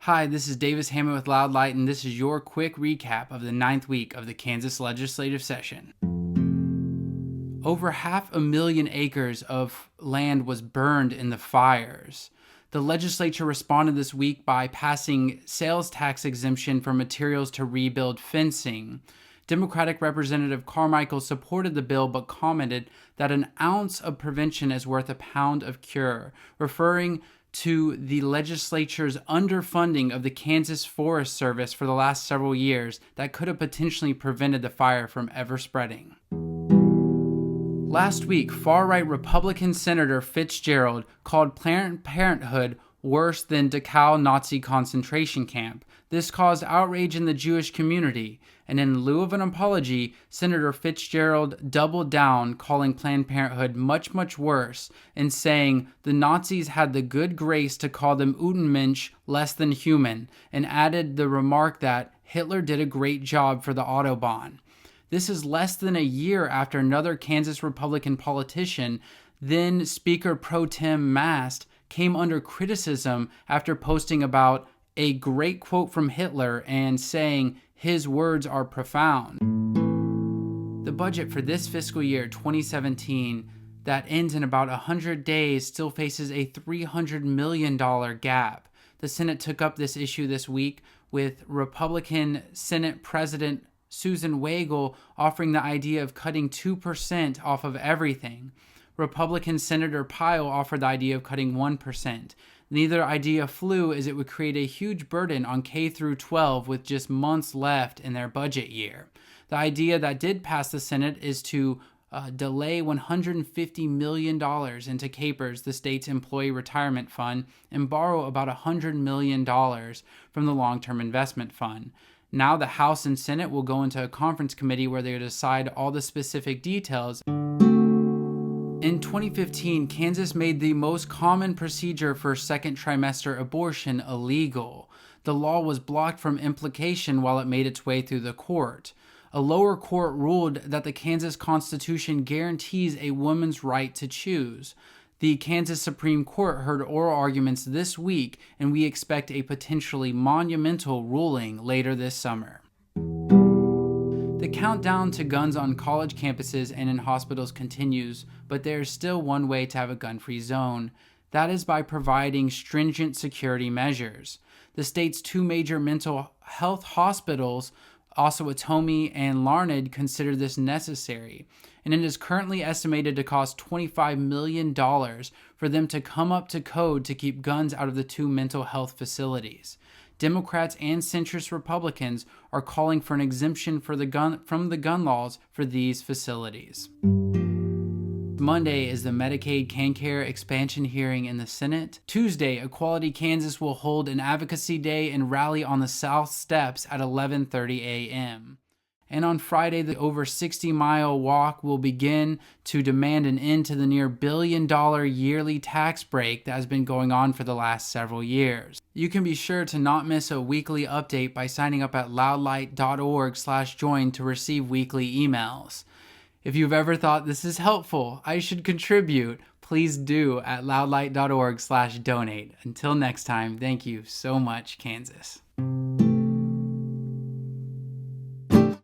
Hi, this is Davis Hammond with Loud Light, and this is your quick recap of the 9th week of the Kansas legislative session. Over 500,000 acres of land was burned in the fires. The legislature responded this week by passing sales tax exemption for materials to rebuild fencing. Democratic Representative Carmichael supported the bill but commented that an ounce of prevention is worth a pound of cure, referring to the legislature's underfunding of the Kansas Forest Service for the last several years that could have potentially prevented the fire from ever spreading. Last week, far-right Republican Senator Fitzgerald called Planned Parenthood worse than Dachau Nazi concentration camp. This caused outrage in the Jewish community, and in lieu of an apology, Senator Fitzgerald doubled down, calling Planned Parenthood much, much worse, and saying the Nazis had the good grace to call them Utenmensch, less than human, and added the remark that Hitler did a great job for the Autobahn. This is less than a year after another Kansas Republican politician, then Speaker Pro Tem Mast, came under criticism after posting about a great quote from Hitler and saying his words are profound. The budget for this fiscal year 2017 that ends in about 100 days still faces a $300 million gap. The Senate took up this issue this week with Republican Senate President Susan Wagle offering the idea of cutting 2% off of everything. Republican Senator Pyle offered the idea of cutting 1%. Neither idea flew, as it would create a huge burden on K through 12 with just months left in their budget year. The idea that did pass the Senate is to delay $150 million into KPERS, the state's employee retirement fund, and borrow about $100 million from the long-term investment fund. Now the House and Senate will go into a conference committee where they decide all the specific details. In 2015, Kansas made the most common procedure for second trimester abortion illegal. The law was blocked from implication while it made its way through the court. A lower court ruled that the Kansas Constitution guarantees a woman's right to choose. The Kansas Supreme Court heard oral arguments this week, and we expect a potentially monumental ruling later this summer. The countdown to guns on college campuses and in hospitals continues, but there is still one way to have a gun-free zone. That is by providing stringent security measures. The state's two major mental health hospitals, Osawatomie and Larned, consider this necessary, and it is currently estimated to cost $25 million for them to come up to code to keep guns out of the two mental health facilities. Democrats and centrist Republicans are calling for an exemption from the gun laws for these facilities. Monday is the Medicaid CanCare expansion hearing in the Senate. Tuesday, Equality Kansas will hold an advocacy day and rally on the South Steps at 11:30 a.m. And on Friday, the over 60-mile walk will begin to demand an end to the near $1 billion yearly tax break that has been going on for the last several years. You can be sure to not miss a weekly update by signing up at loudlight.org/join to receive weekly emails. If you've ever thought this is helpful, I should contribute, please do at loudlight.org/donate. Until next time, thank you so much, Kansas.